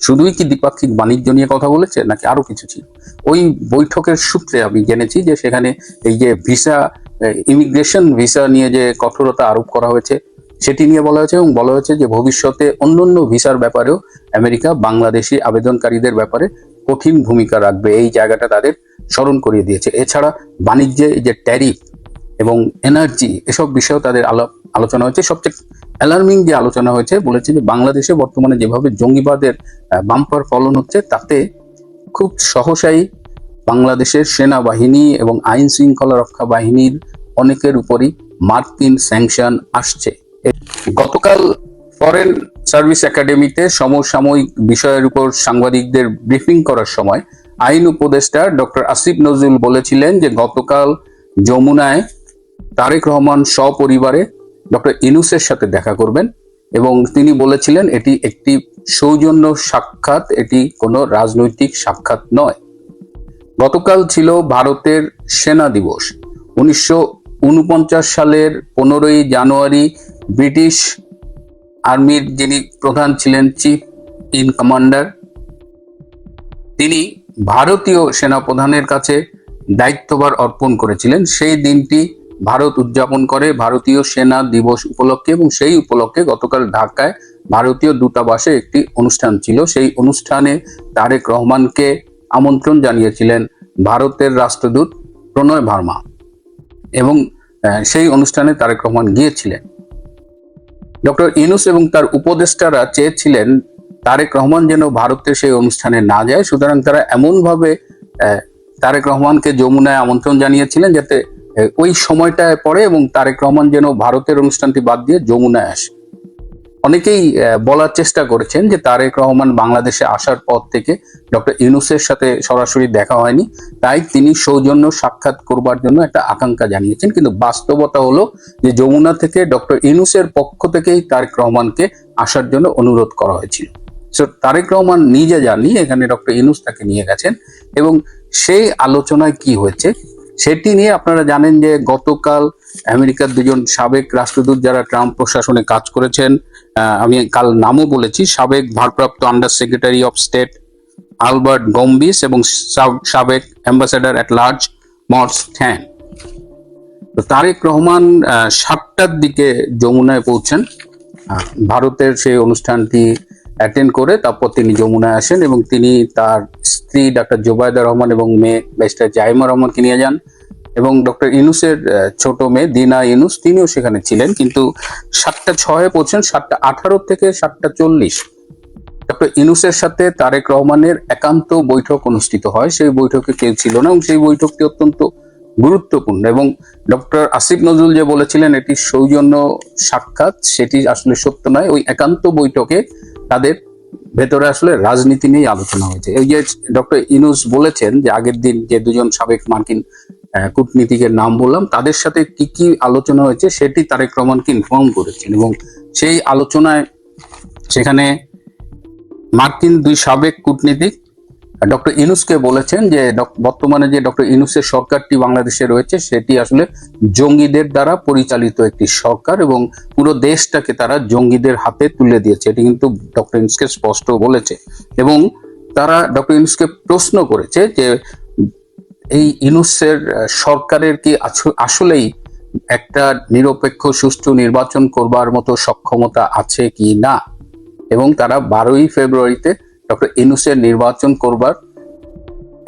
শুধুই কি দ্বিপাক্ষিক বাণিজ্য নিয়ে কথা বলেছে নাকি আরো কিছু ছিল? ওই বৈঠকের সূত্রে আমি জেনেছি যে সেখানে এই যে ভিসা, ইমিগ্রেশন ভিসা নিয়ে যে কঠোরতা আরোপ করা হয়েছে সেটি নিয়ে বলা হয়েছে, এবং বলা হয়েছে যে ভবিষ্যতে অন্যান্য ভিসার ব্যাপারেও আমেরিকা বাংলাদেশি আবেদনকারীদের ব্যাপারে কঠিন ভূমিকা রাখবে, এই জায়গাটা তাদের স্মরণ করিয়ে দিয়েছে। এছাড়া বাণিজ্যে যে ট্যারিফ এবং এনার্জি, এসব বিষয়েও তাদের আলোচনা হয়েছে। সবচেয়ে অ্যালার্মিং যে আলোচনা হয়েছে, বলেছে যে বাংলাদেশে বর্তমানে যেভাবে জঙ্গিবাদের বাম্পার ফলন হচ্ছে, তাতে খুব সহসাই বাংলাদেশের সেনাবাহিনী এবং আইন শৃঙ্খলা রক্ষা বাহিনীর অনেকের উপরই মার্কিন স্যাংশন আসছে। গতকাল ফরেন সার্ভিস একাডেমিতে সমসাময়িক বিষয়ের উপর সাংবাদিকদের ব্রিফিং করার সময় আইন উপদেষ্টা ডক্টর আসিফ নজরুল বলেছিলেন যে গতকাল যমুনায় তারেক রহমান সপরিবারে ডক্টর ইউনূসের সাথে দেখা করবেন, এবং তিনি বলেছিলেন এটি একটি সৌজন্য সাক্ষাৎ, এটি কোনো রাজনৈতিক সাক্ষাৎ নয়। গতকাল ছিল ভারতের সেনা দিবস। 1949 সালের 15ই জানুয়ারি ব্রিটিশ আর্মির যিনি প্রধান ছিলেন, চিফ ইন কমান্ডার, তিনি ভারতীয় সেনাপ্রধানের কাছে দায়িত্বভার অর্পণ করেছিলেন। সেই দিনটি ভারত উদযাপন করে ভারতীয় সেনা দিবস উপলক্ষে, এবং সেই উপলক্ষে গতকাল ঢাকায় ভারতীয় দূতাবাসে একটি অনুষ্ঠান ছিল। সেই অনুষ্ঠানে তারেক রহমানকে আমন্ত্রণ জানিয়েছিলেন ভারতের রাষ্ট্রদূত প্রণয় ভার্মা, এবং সেই অনুষ্ঠানে তারেক রহমান গিয়েছিলেন। ডক্টর ইউনূস এবং তার উপদেষ্টারা চেয়েছিলেন তারেক রহমান যেন ভারতের সেই অনুষ্ঠানে না যায়, সুতরাং তারা এমনভাবে তারেক রহমানকে যমুনায় আমন্ত্রণ জানিয়েছিলেন যাতে ওই সময়টায় পড়ে, এবং তারেক রহমান যেন ভারতের অনুষ্ঠানটি বাদ দিয়ে যমুনায় আসে। অনেকেই বলার চেষ্টা করেছেন যে তারেক রহমান বাংলাদেশে আসার পর থেকে ডক্টর ইউনূসের সাথে সরাসরি দেখা হয়নি, তাই তিনি সৌজন্য সাক্ষাৎ করবার জন্য একটা আকাঙ্ক্ষা জানিয়েছেন। কিন্তু বাস্তবতা হলো যে যমুনা থেকে ডক্টর ইউনূসের পক্ষ থেকেই তারেক রহমানকে আসার জন্য অনুরোধ করা হয়েছিল। তারেক রহমান নিজে যাননি, এখানে ডক্টর ইউনূস তাকে নিয়ে গেছেন। এবং সেই আলোচনায় কি হয়েছে সেটি নিয়ে আপনারা জানেন যে গতকাল আমেরিকার দুজন সাবেক রাষ্ট্রদূত যারা ট্রাম্প প্রশাসনে কাজ করেছেন, আমি কাল নামও বলেছি, সাবেক ভারপ্রাপ্ত under secretary of state Albert গম্বিস এবং সাবেক ambassador at large Morse Tan, Tarique Rahman 7টার দিকে যমুনায় পৌঁছেন। ভারতের সেই অনুষ্ঠানটি অ্যাটেন্ড করে তারপর তিনি যমুনায় আসেন, এবং তিনি তার স্ত্রী ডাক্তার জোবায়দা রহমান এবং মেয়ে ব্যারিস্টার জাইমা রহমানকে নিয়ে যান, এবং ডক্টর ইউনূসের ছোট মেয়ে দিনা ইউনূস তিনিও সেখানে ছিলেন। কিন্তু 7:06 পৌঁছেন। 7:18 থেকে 7:40 ডক্টর ইউনূসের সাথে তারেক রহমানের একান্ত বৈঠক অনুষ্ঠিত হয়। সেই বৈঠকে কেউ ছিল না, এবং সেই বৈঠকটি অত্যন্ত গুরুত্বপূর্ণ। এবং ডক্টর আসিফ নজরুল যে বলেছিলেন এটি সৌজন্য সাক্ষাৎ, সেটি আসলে সত্য নয়। ওই একান্ত বৈঠকে তাদের ভেতরে আসলে রাজনীতি নিয়ে আলোচনা হয়েছে। এই যে ডক্টর ইউনূস বলেছেন যে আগের দিন যে দুজন সাবেক মার্কিন কূটনীতিকের নাম বললাম, তাদের সাথে কি কি আলোচনা হয়েছে সেটি তারেক রহমানকে ইনফর্ম করেছেন, এবং সেই আলোচনায় সেখানে মার্কিন দুই সাবেক কূটনীতিক ডক্টর ইউনূসকে বলেছেন যে বর্তমানে যে ডক্টর ইউনূসের সরকারটি বাংলাদেশে রয়েছে সেটি আসলে জঙ্গিদের দ্বারা পরিচালিত একটি সরকার, এবং পুরো দেশটাকে তারা জঙ্গিদের হাতে তুলে দিয়েছে, এটি কিন্তু ডক্টর ইউনূসকে স্পষ্ট বলেছে। এবং তারা ডক্টর ইউনূসকে প্রশ্ন করেছে যে এই ইউনূসের সরকারের কি আসলেই একটা নিরপেক্ষ সুষ্ঠু নির্বাচন করবার মতো সক্ষমতা আছে কি না, এবং তারা 12ই ফেব্রুয়ারিতে ডক্টর ইউনূসের নির্বাচন করবার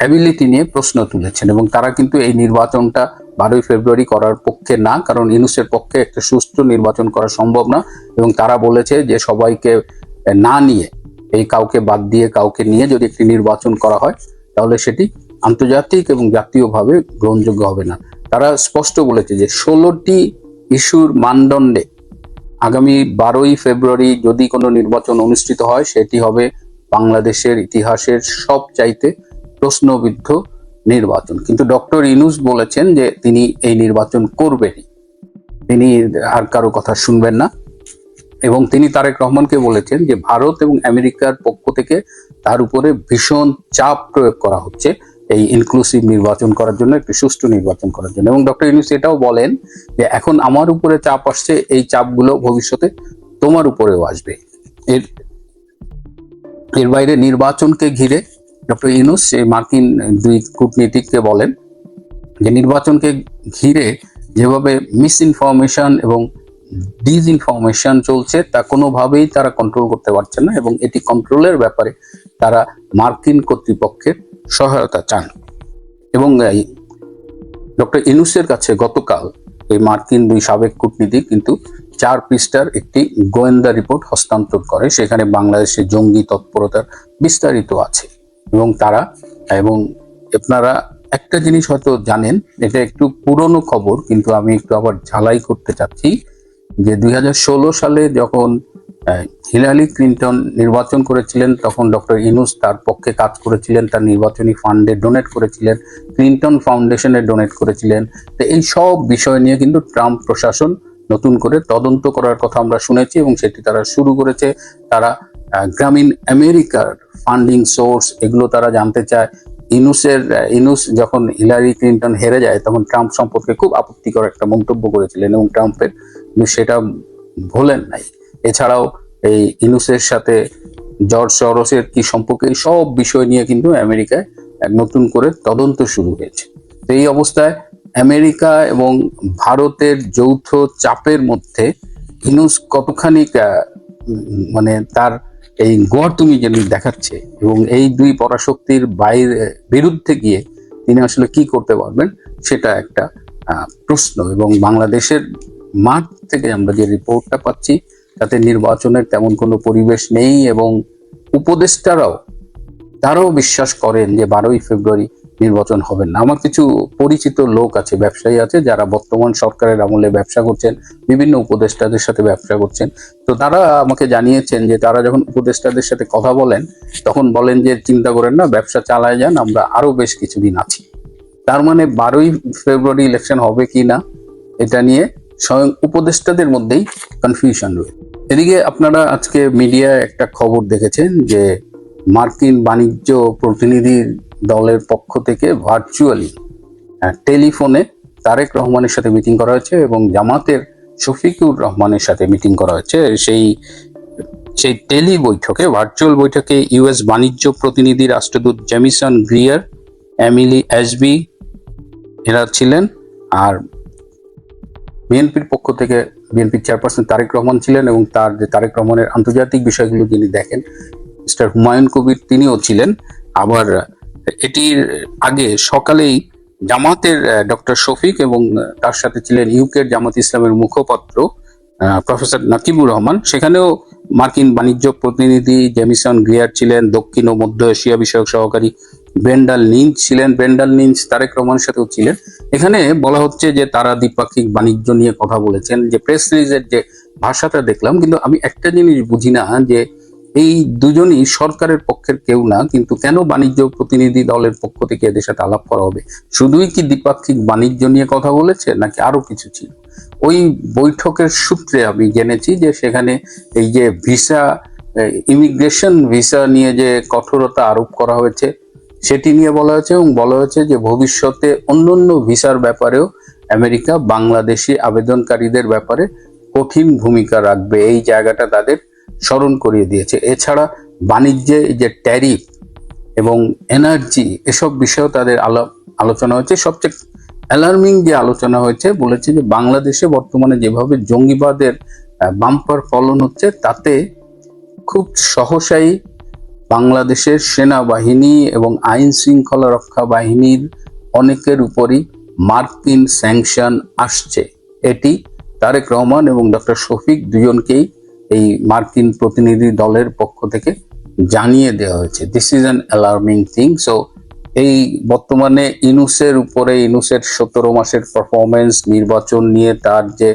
অ্যাবিলিটি নিয়ে প্রশ্ন তুলেছেন। এবং তারা কিন্তু এই নির্বাচনটা 12ই ফেব্রুয়ারি করার পক্ষে না, কারণ ইউনূসের পক্ষে একটা সুষ্ঠু নির্বাচন করা সম্ভব না। এবং তারা বলেছে যে সবাইকে না নিয়ে, এই কাউকে বাদ দিয়ে কাউকে নিয়ে যদি একটি নির্বাচন করা হয় তাহলে সেটি আন্তর্জাতিক এবং জাতীয়ভাবে গ্রহণযোগ্য হবে না। তারা স্পষ্ট বলেছে যে 16টি ইস্যুর মানদণ্ডে আগামী 12ই ফেব্রুয়ারি যদি কোনো নির্বাচন অনুষ্ঠিত হয় সেটি হবে বাংলাদেশের ইতিহাসের সবচাইতে প্রশ্নবিদ্ধ নির্বাচন। কিন্তু ডক্টর ইউনূস বলেছেন যে তিনি এই নির্বাচন করবেনই, তিনি আর কারো কথা শুনবেন না। এবং তিনি তারেক রহমানকে বলেছেন যে ভারত এবং আমেরিকার পক্ষ থেকে তার উপরে ভীষণ চাপ প্রয়োগ করা হচ্ছে এই ইনক্লুসিভ নির্বাচন করার জন্য, একটি সুষ্ঠু নির্বাচন করার জন্য। এবং ডক্টর ইউনূস এটাও বলেন যে এখন আমার উপরে চাপ আসছে, এই চাপগুলো ভবিষ্যতে তোমার উপরেও আসবে। এর বাইরে নির্বাচনকে ঘিরে ডক্টর ইউনূস এই মার্কিন দুই কূটনীতিককে বলেন যে নির্বাচনকে ঘিরে যেভাবে মিস ইনফরমেশন এবং ডিসইনফরমেশন চলছে তা কোনোভাবেই তারা কন্ট্রোল করতে পারছে না, এবং এটি কন্ট্রোলের ব্যাপারে তারা মার্কিন কর্তৃপক্ষের সহায়তা চান। এবং ডক্টর ইউনূসের কাছে গতকাল এই মার্কিন দুই সাবেক কূটনীতিক কিন্তু 4 পৃষ্ঠার একটি গোয়েন্দা রিপোর্ট হস্তান্তর করে। সেখানে বাংলাদেশের জঙ্গি তৎপরতার বিস্তারিত আছে এবং আপনারা একটা জিনিস হয়তো জানেন, এটা একটু পুরনো খবর কিন্তু আমি একটু আবার ঝালাই করতে চাচ্ছি, যে 2016 সালে যখন হিলারি ক্লিন্টন নির্বাচন করেছিলেন তখন ডক্টর ইউনূস তার পক্ষে কাজ করেছিলেন, তার নির্বাচনী ফান্ডে ডোনেট করেছিলেন, ক্লিন্টন ফাউন্ডেশনে ডোনেট করেছিলেন। তো এই সব বিষয় নিয়ে কিন্তু ট্রাম্প প্রশাসন নতুন করে তদন্ত করার কথা আমরা শুনেছি এবং সেটি তারা শুরু করেছে। তারা গ্রামীণ আমেরিকার ফান্ডিং সোর্স এগুলো তারা জানতে চায়। ইউনূস যখন হিলারি ক্লিন্টন হেরে যায় তখন ট্রাম্প সম্পর্কে খুব আপত্তিকর একটা মন্তব্য করেছিলেন এবং ট্রাম্পের সেটা ভোলেন নাই। এছাড়াও এই ইউনূসের সাথে জর্জ সরোসের কি সম্পর্কে এই সব বিষয় নিয়ে কিন্তু আমেরিকায় এক নতুন করে তদন্ত শুরু হয়েছে। তো এই অবস্থায় আমেরিকা এবং ভারতের যৌথ চাপের মধ্যে ইউনূস কতখানি মানে তার এই গোয়ার্তুমি যেটি দেখাচ্ছে এবং এই দুই পরাশক্তির বিরুদ্ধে গিয়ে তিনি আসলে কি করতে পারবেন সেটা একটা প্রশ্ন। এবং বাংলাদেশের মাঠ থেকে আমরা যে রিপোর্টটা পাচ্ছি তাতে নির্বাচনের তেমন কোনো পরিবেশ নেই এবং তারাও বিশ্বাস করেন যে 12ই ফেব্রুয়ারি নির্বাচন হবে না। আমার কিছু পরিচিত লোক আছে, ব্যবসায়ী আছে, যারা বর্তমান সরকারের আমলে ব্যবসা করছেন, বিভিন্ন উপদেষ্টাদের সাথে ব্যবসা করছেন। তো তারা আমাকে জানিয়েছেন যে তারা যখন উপদেষ্টাদের সাথে কথা বলেন তখন বলেন যে চিন্তা করেন না, ব্যবসা চালায় যান, আমরা আরো বেশ কিছুদিন আছি। তার মানে 12ই ফেব্রুয়ারি ইলেকশন হবে কি না এটা নিয়ে স্বয়ং উপদেষ্টাদের মধ্যেই কনফিউশন রয়েছে। এদিকে আপনারা আজকে মিডিয়ায় একটা খবর দেখেছেন যে মার্কিন বাণিজ্য প্রতিনিধি দলের পক্ষ থেকে ভার্চুয়ালি টেলিফোনে তারেক রহমানের সাথে মিটিং করা হয়েছে এবং জামাতের শফিকুর রহমানের সাথে মিটিং করা হয়েছে। সেই ভার্চুয়াল বৈঠকে ইউএস বাণিজ্য প্রতিনিধি রাষ্ট্রদূত জেমিসন গ্রিয়ার, এমিলি অ্যাশবি এরা ছিলেন, আর বিএনপির পক্ষ থেকে বিএনপির চেয়ারপারসন তারেক রহমান ছিলেন এবং তারেক রহমানের আন্তর্জাতিক বিষয়গুলো যিনি দেখেন মিস্টার হুমায়ুন কবির তিনিও ছিলেন। আবার এটির আগে সকালেই জামাতের ডক্টর শফিক এবং তার সাথে ছিলেন ইউকের জামাত ইসলামের মুখপাত্র প্রফেসর নাকিবুর রহমান। সেখানেও মার্কিন বাণিজ্য প্রতিনিধি জেমিসন গ্রিয়ার ছিলেন, দক্ষিণ ও মধ্য এশিয়া বিষয়ক সহকারী ব্রেন্ডাল লিঞ্চ ছিলেন, ব্রেন্ডাল লিঞ্চ তারেক রহমানের সাথেও ছিলেন। এখানে বলা হচ্ছে যে তারা দ্বিপাক্ষিক বাণিজ্য নিয়ে কথা বলেছেন। যে প্রেস রিলিজের যে ভাষাটা দেখলাম, কিন্তু আমি একটা জিনিস বুঝি না যে এই দুজনই সরকারের পক্ষের কেউ না, কিন্তু কেন বাণিজ্য প্রতিনিধি দলের পক্ষ থেকে এদের সাথে আলাপ করা হবে? শুধুই কি দ্বিপাক্ষিক বাণিজ্য নিয়ে কথা বলেছে নাকি আরো কিছু ছিল? ওই বৈঠকের সূত্রে আমি জেনেছি যে সেখানে এই যে ইমিগ্রেশন ভিসা নিয়ে যে কঠোরতা আরোপ করা হয়েছে সেটি নিয়ে বলা হয়েছে এবং বলা হয়েছে যে ভবিষ্যতে অন্যান্য ভিসার ব্যাপারেও আমেরিকা বাংলাদেশি আবেদনকারীদের ব্যাপারে কঠিন ভূমিকা রাখবে, এই জায়গাটা তাদের স্মরণ করিয়ে দিয়েছে। এছাড়া বাণিজ্যে যে ট্যারিফ এবং এনার্জি এসব বিষয়েও তাদের আলোচনা হয়েছে। সবচেয়ে অ্যালার্মিং যে আলোচনা হয়েছে, বলেছে যে বাংলাদেশে বর্তমানে যেভাবে জঙ্গিবাদের বাম্পার ফলন হচ্ছে তাতে খুব সহসাই বাংলাদেশের সেনাবাহিনী এবং আইন শৃঙ্খলা রক্ষা বাহিনীর অনেকের উপরই মার্কিন স্যাংশন আসছে। এটি তারেক রহমান এবং ডক্টর শফিক দুজনকেই এই মার্কিন প্রতিনিধি দলের পক্ষ থেকে জানিয়ে দেওয়া হয়েছে। This is an alarming thing. So এই বর্তমানে ইউনূসের 17 মাসের পারফরমেন্স, নির্বাচন নিয়ে তার যে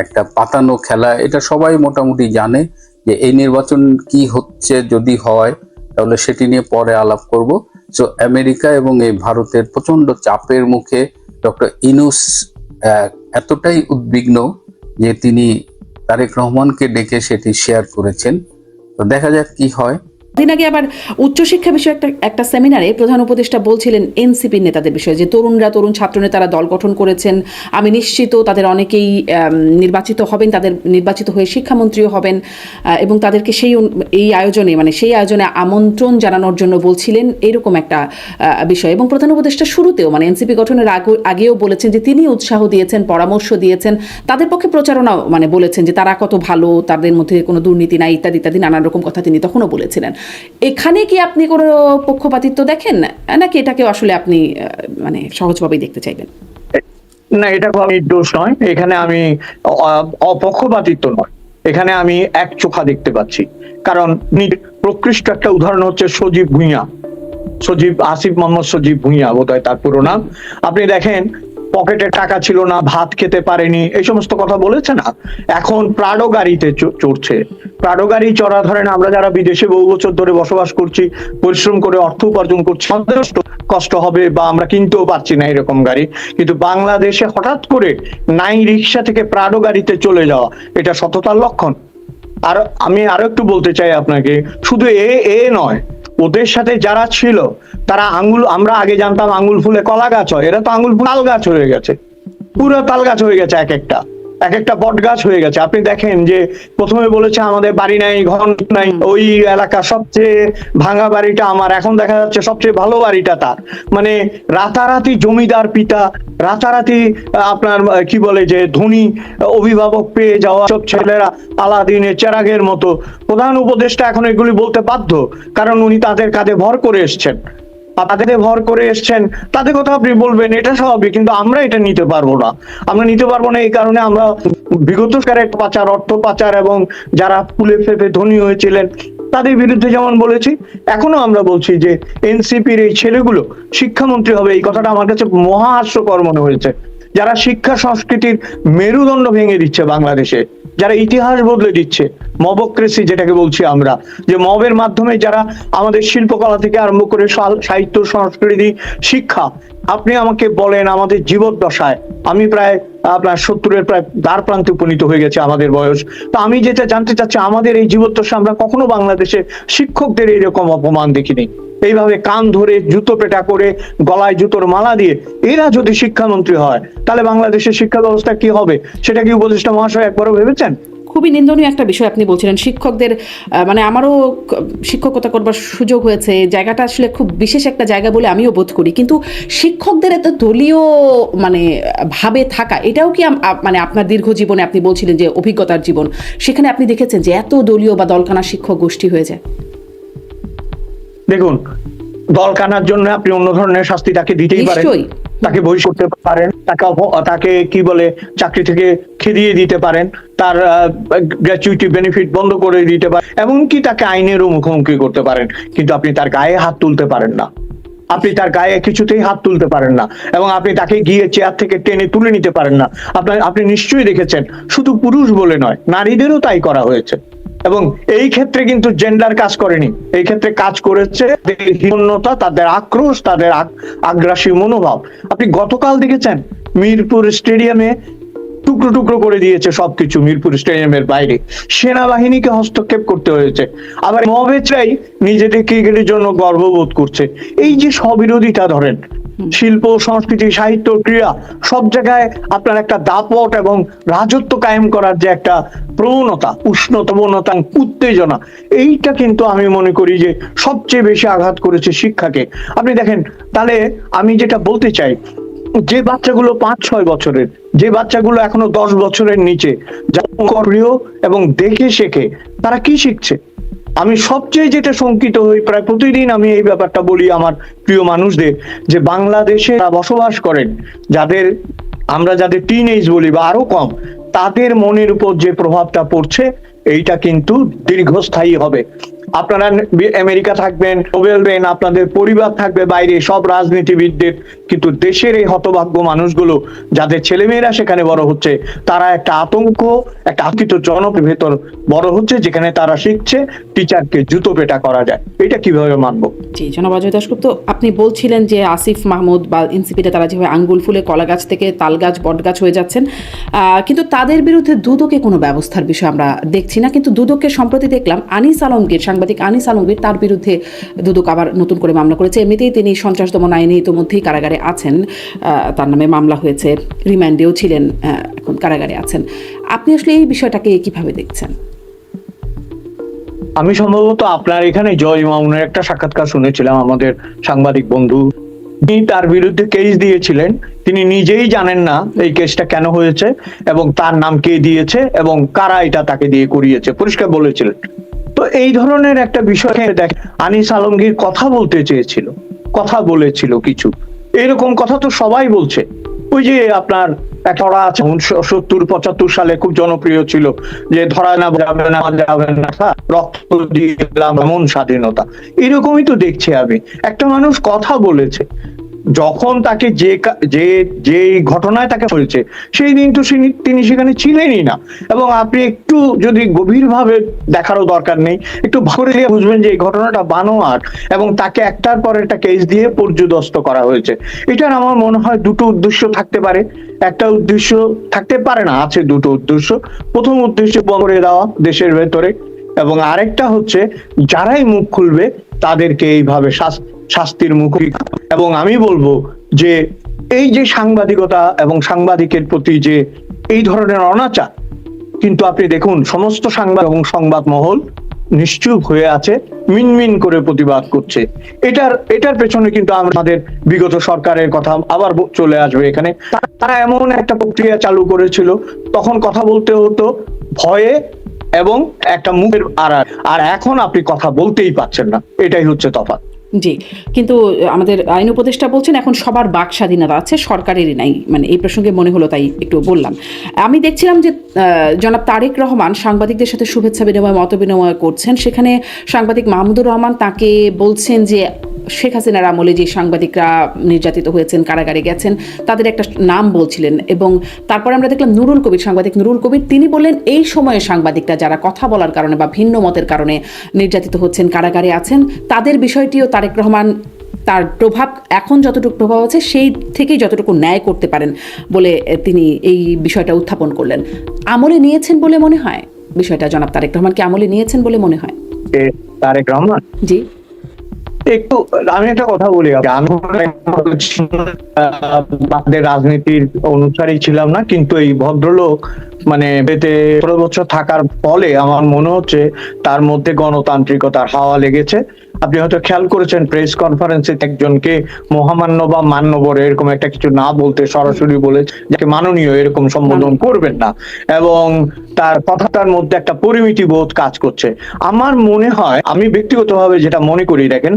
একটা পাতানো খেলা, এটা সবাই মোটামুটি জানে যে এই নির্বাচন কি হচ্ছে, যদি হয় তাহলে সেটি নিয়ে পরে আলাপ করব। সো আমেরিকা এবং এই ভারতের প্রচন্ড চাপের মুখে ডক্টর ইউনূস এতটাই উদ্বিগ্ন যে তিনি তারেক রহমানকে ডেকে সেটি শেয়ার করেছেন। তো দেখা যাক কি হয়। দিন আগে আবার উচ্চশিক্ষা বিষয়ে একটা সেমিনারে প্রধান উপদেষ্টা বলছিলেন এনসিপির নেতাদের বিষয়ে, যে তরুণ ছাত্র নেতারা দল গঠন করেছেন, আমি নিশ্চিত তাদের অনেকেই নির্বাচিত হবেন, তাদের নির্বাচিত হয়ে শিক্ষামন্ত্রীও হবেন, এবং তাদেরকে সেই আয়োজনে আমন্ত্রণ জানানোর জন্য বলছিলেন, এরকম একটা বিষয়। এবং প্রধান উপদেষ্টা শুরুতেও এনসিপি গঠনের আগেও বলেছেন যে তিনি উৎসাহ দিয়েছেন, পরামর্শ দিয়েছেন, তাদের পক্ষে প্রচারণাও বলেছেন যে তারা কত ভালো, তাদের মধ্যে কোনো দুর্নীতি নাই, ইত্যাদি ইত্যাদি নানান রকম কথা তিনি তখনও বলেছিলেন। এখানে কি আপনি কোনো পক্ষপাতিত্ব দেখেন, নাকি এটাকে আসলে আপনি সহজভাবেই দেখতে চাইবেন? না, এটা আমি দোষ নয়, এখানে আমি অপক্ষপাতিত্ব নয়, এখানে আমি এক চোখা দেখতে পাচ্ছি। কারণ প্রকৃষ্ট একটা উদাহরণ হচ্ছে আসিফ মোহাম্মদ সজীব ভুঁইয়া, বোধহয় তার পুরো নাম। আপনি দেখেন, পকেটে টাকা ছিল না, ভাত খেতে পারেনি, এই সমস্ত কথা বলেছে না। এখন প্রাডো গাড়িতে চড়ছে। প্রাডো গাড়ি চড়া, ধরেন আমরা যারা বিদেশে বহু বছর ধরে বসবাস করছি, পরিশ্রম করে অর্থ উপার্জন করছি, আমাদের কষ্ট হবে বা আমরা কিনতেও পারছি না এরকম গাড়ি। কিন্তু বাংলাদেশে হঠাৎ করে নাই রিক্সা থেকে প্রাডো গাড়িতে চলে যাওয়া, এটা সততার লক্ষণ। আর আমি আরো একটু বলতে চাই আপনাকে, শুধু এ নয়, ওদের সাথে যারা ছিল তারা আমরা আগে জানতাম আঙ্গুল ফুলে কলা গাছ হয়, এরা তো আঙ্গুল ফুল তাল গাছ হয়ে গেছে, পুরো তাল গাছ হয়ে গেছে, এক একটা বট গাছ হয়ে গেছে। আপনি দেখেন যে প্রথমে বলেছে আমাদের বাড়ি নাই, ঘর নাই, ওই এলাকা সবচেয়ে ভাঙা বাড়িটা আমার, এখন দেখা যাচ্ছে সবচেয়ে ভালো বাড়িটা তার। রাতারাতি জমিদার পিতা, রাতারাতি আপনার কি বলে যে ধনী অভিভাবক পেয়ে যাওয়া সব ছেলেরা আলাদিনের চেরাগের মতো। প্রধান উপদেষ্টা এখন এগুলি বলতে বাধ্য, কারণ উনি তাদের কাঁধে ভর করে এসছেন। তাদের কথা আপনি বলবেন, এটা স্বাভাবিক, কিন্তু আমরা এটা নিতে পারবো না। এই কারণে আমরা বিগত পাচার, অর্থ পাচার এবং যারা ফুলে ফেপে ধনী হয়েছিলেন তাদের বিরুদ্ধে যেমন বলেছি, এখনো আমরা বলছি যে এনসিপির এই ছেলেগুলো শিক্ষামন্ত্রী হবে, এই কথাটা আমার কাছে মহা হাস্যকর মনে হয়েছে। যারা শিক্ষা সংস্কৃতির মেরুদণ্ড ভেঙে দিচ্ছে বাংলাদেশে, যারা ইতিহাস বদলে দিচ্ছে, মবক্রেসি যেটাকে বলছি আমরা, যে মবের মাধ্যমে যারা আমাদের শিল্পকলা থেকে আরম্ভ করে সাহিত্য, সংস্কৃতি, শিক্ষা, আপনি আমাকে বলেন আমাদের জীবদ্দশায়, আমি প্রায় আপনার 70-এর প্রায় দ্বার প্রান্তে উপনীত হয়ে গেছে আমাদের বয়স, তো আমি যেটা জানতে চাচ্ছি, আমাদের এই জীবদ্দশা আমরা কখনো বাংলাদেশে শিক্ষকদের এইরকম অপমান দেখিনি। এইভাবে কান ধরে জুতো পেটা করে গলায় জুতোর মালা দিয়ে এরা যদি শিক্ষামন্ত্রী হয়, তাহলে বাংলাদেশের শিক্ষা ব্যবস্থা কি হবে, সেটা কি উপদেষ্টা মহাশয় একবারও ভেবেছেন? খুবই নিন্দনীয় একটা বিষয় আপনি বলছিলেন। শিক্ষকদের আমারও শিক্ষকতা করবার সুযোগ হয়েছে, জায়গাটা আসলে খুব বিশেষ একটা জায়গা বলে আমিও বোধ করি, কিন্তু শিক্ষকদের এত দলীয় ভাবে থাকা, এটাও কি আপনার দীর্ঘ জীবনে, আপনি বলছিলেন যে অভিজ্ঞতার জীবন, সেখানে আপনি দেখেছেন যে এত দলীয় বা দলকানা শিক্ষক গোষ্ঠী হয়ে যায়? দেখুন, দলকানার জন্য আপনি অন্য ধরনের শাস্তি তাকে দিতেই পারেন, তাকে বহিষ্কার করতে পারেন, তাকে কি বলে চাকরি থেকে খেদিয়ে দিতে পারেন, তার গ্র্যাচুইটি বেনিফিট বন্ধ করে দিতে পারেন, এমনকি তাকে আইনেরও মুখোমুখি করতে পারেন, কিন্তু আপনি তার গায়ে হাত তুলতে পারেন না। কিছুতেই হাত তুলতে পারেন না, এবং আপনি তাকে গিয়ে চেয়ার থেকে টেনে তুলে নিতে পারেন না। আপনি নিশ্চয়ই দেখেছেন, শুধু পুরুষ বলে নয়, নারীদেরও তাই করা হয়েছে। এবং এই ক্ষেত্রে কিন্তু জেন্ডার কাজ করেনি, এই ক্ষেত্রে কাজ করেছে হীনতা, তাদের আক্রোশ, তাদের আগ্রাসী মনোভাব। আপনি গতকাল দেখেছেন মিরপুর স্টেডিয়ামে টুকরো টুকরো করে দিয়েছে সবকিছু, মিরপুর স্টেডিয়ামের বাইরে সেনাবাহিনীকে হস্তক্ষেপ করতে হয়েছে। আবার মবেচাই নিজেদের ক্রিকেটের জন্য গর্ববোধ করছে। এই যে স্ববিরোধিতা, ধরেন শিল্প, সংস্কৃতি, সাহিত্য, ক্রীড়া, সব জায়গায় আপনার একটা দাপট এবং রাজত্ব কায়েম করার যে একটা প্রবণতা, উষ্ণতমনতা, উত্তেজনা, এইটা কিন্তু আমি মনে করি যে সবচেয়ে বেশি আঘাত করেছে শিক্ষাকে। আপনি দেখেন, তাহলে আমি যেটা বলতে চাই, যে বাচ্চাগুলো 5-6 বছরের, যে বাচ্চাগুলো এখনো 10 বছরের নিচে, যারা প্রিয় এবং দেখে শেখে, তারা কি শিখছে? আমি সবচেয়ে যেটা শঙ্কিত হই, প্রায় প্রতিদিন আমি এই ব্যাপারটা বলি আমার প্রিয় মানুষদের, যে বাংলাদেশে বসবাস করেন আমরা যাদের টিনেজ বলি বা আরো কম, তাদের মনের উপর যে প্রভাবটা পড়ছে, এইটা কিন্তু দীর্ঘস্থায়ী হবে। আপনারা আমেরিকা থাকবেন, বলবেন আপনাদের পরিবার থাকবে বাইরে, সব রাজনীতিবিদদের, কিন্তু দেশের এই হতভাগ্য মানুষগুলো যাদের ছেলেমেয়েরা সেখানে বড় হচ্ছে, তারা একটা আতঙ্ক, একটা আতঙ্কিত জনকের ভেতর বড় হচ্ছে, যেখানে তারা শিখছে টিচারকে জুতো পেটা করা যায়। এটা কিভাবে মানবো? জি, জনাব অজয় দাশগুপ্ত, আপনি বলছিলেন যে আসিফ মাহমুদ বা এনসিপিতে তারা যেভাবে আঙ্গুল ফুলে কলা গাছ থেকে তাল গাছ বট গাছ হয়ে যাচ্ছেন, কিন্তু তাদের বিরুদ্ধে দুদকে কোনো ব্যবস্থার বিষয় আমরা দেখছি না। কিন্তু দুদককে সম্প্রতি দেখলাম আনিস আলমগীর, সাংবাদিক আনিস আলমগীর, তার বিরুদ্ধে দুদক আবার নতুন করে মামলা করেছে। এমনিতেই তিনি সন্ত্রাস দমন আইনে ইতোমধ্যেই কারাগারে আছেন, তার নামে মামলা হয়েছে, রিমান্ডেও ছিলেন, এখন কারাগারে আছেন। আপনি আসলে এই বিষয়টাকে কিভাবে দেখছেন? আমি সম্ভবত আপনার এখানে জয় মামুনের একটা সাক্ষাৎকার শুনেছিলাম, আমাদের সাংবাদিক বন্ধু, তিনি তার বিরুদ্ধে কেস দিয়েছিলেন। তিনি নিজেই জানেন না এই কেসটা কেন হয়েছে এবং তার নাম কে দিয়েছে এবং কারা এটা তাকে দিয়ে করিয়েছে, পরিষ্কার বলেছিলেন। তো এই ধরনের একটা বিষয় দেখ, আনিস আলমগীর কথা বলতে চেয়েছিল, কথা বলেছিল কিছু, এরকম কথা তো সবাই বলছে। ওই যে আপনার একটা আছে 70-75 সালে খুব জনপ্রিয় ছিল যে ধরা না যাবে না যাবে না, রক্ত দিলাম এমন স্বাধীনতা, এরকমই তো দেখছি আমি। একটা মানুষ কথা বলেছে, যখন তাকে যে ঘটনায় তাকে হয়েছে সেই দিন তো তিনি সেখানে ছিলেনই না। এবং আপনি একটু যদি গভীরভাবে দেখারও দরকার নেই, একটু ভালো দিয়ে বুঝবেন যে এই ঘটনাটা বানোয়াট এবং তাকে একটার পর একটা কেস দিয়ে পর্যুদস্ত করা হয়েছে। এটার আমার মনে হয় দুটো উদ্দেশ্য থাকতে পারে। একটা উদ্দেশ্য থাকতে পারে না, আছে দুটো উদ্দেশ্য। প্রথম উদ্দেশ্য বন্ধ করে দেওয়া দেশের ভেতরে, এবং আরেকটা হচ্ছে যারাই মুখ খুলবে তাদেরকে এইভাবে শাস্তির মুখে। এবং আমি বলবো যে এই যে সাংবাদিকতা এবং সাংবাদিকের প্রতি যে এই ধরনের অনাচার, কিন্তু আপনি দেখুন সমস্ত সাংবাদিক এবং সংবাদ মহল নিশ্চুপ হয়ে আছে, মিনমিন করে প্রতিবাদ করছে। এটার পেছনে কিন্তু আমাদের বিগত সরকারের কথা আবার চলে আসবে এখানে। তারা এমন একটা প্রক্রিয়া চালু করেছিল, তখন কথা বলতে হতো ভয়ে এবং একটা মুখের আড়াল, আর এখন আপনি কথা বলতেই পাচ্ছেন না। এটাই হচ্ছে তফাৎ। জি, কিন্তু আমাদের আইন উপদেষ্টা বলছেন এখন সবার বাক স্বাধীনতা আছে, সরকারেরই নাই। মানে এই প্রসঙ্গে মনে হলো তাই একটু বললাম। আমি দেখছিলাম যে জনাব তারেক রহমান সাংবাদিকদের সাথে শুভেচ্ছা বিনিময়, মত বিনিময় করছেন। সেখানে সাংবাদিক মাহমুদুর রহমান তাকে বলছেন যে শেখ হাসিনার আমলে যে সাংবাদিকরা নির্যাতিত হয়েছেন, কারাগারে গেছেন, তাদের একটা নাম বলছিলেন। এবং তারপরে আমরা দেখলাম নুরুল কবির, সাংবাদিক নুরুল কবির, তিনি বললেন এই সময়ে সাংবাদিকরা যারা কথা বলার কারণে বা ভিন্ন মতের কারণে নির্যাতিত হচ্ছেন, কারাগারে আছেন, তাদের বিষয়টিও তারেক রহমান তার প্রভাব, এখন যতটুকু প্রভাব আছে সেই থেকেই যতটুকু ন্যায় করতে পারেন বলে তিনি এই বিষয়টা উত্থাপন করলেন। আমলে নিয়েছেন বলে মনে হয় বিষয়টা? জনাব তারেক রহমানকে আমলে নিয়েছেন বলে মনে হয়? তারেক রহমান, জি, একটু আমি একটা কথা বলি, আমি রাজনীতির অনুসারী ছিলাম না, কিন্তু এই ভদ্রলোক মানে 15 বছর থাকার ফলে আমার মনে হচ্ছে তার মধ্যে গণতান্ত্রিকতার হাওয়া লেগেছে। আপনি হয়তো খেয়াল করেছেন প্রেস কনফারেন্সে একজনকে মহামান্য বা মান্যবর এরকম একটা কিছু না বলতে সরাসরি বলে যাকে মাননীয় এরকম সম্বোধন করবেন না, এবং তার কথাটার মধ্যে একটা পরিমিতি বোধ কাজ করছে। আমার মনে হয়, আমি ব্যক্তিগতভাবে যেটা মনে করি, দেখেন,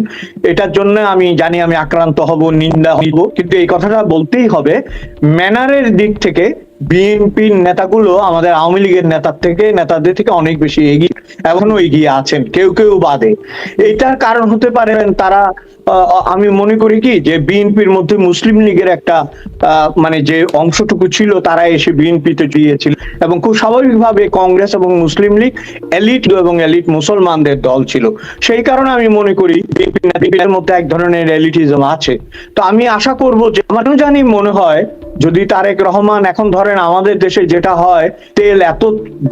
এটার জন্য আমি জানি আমি আক্রান্ত হব, নিন্দা হইব, কিন্তু এই কথাটা বলতেই হবে, ম্যানারের দিক থেকে বিএনপির নেতাগুলো আমাদের আওয়ামী লীগের নেতাদের থেকে অনেক বেশি এগিয়ে, এখনো এগিয়ে আছেন, কেউ কেউ বাদে। এইটার কারণ হতে পারে তারা, আমি মনে করি কি যে বিএনপির মধ্যে মুসলিম লীগের একটা মানে যে অংশটুকু ছিল তারা এসে বিএনপিতে গিয়েছিল, এবং খুব স্বাভাবিকভাবে কংগ্রেস এবং মুসলিম লীগ এলিট এবং এলিট মুসলমানদের দল ছিল। সেই কারণে আমি মনে করি বিএনপির মধ্যে এক ধরনের এলিটিজম আছে। তো আমি আশা করব যে, আমার জানি মনে হয় যদি তারেক রহমান, এখন ধরেন আমাদের দেশে যেটা হয়, তেল এত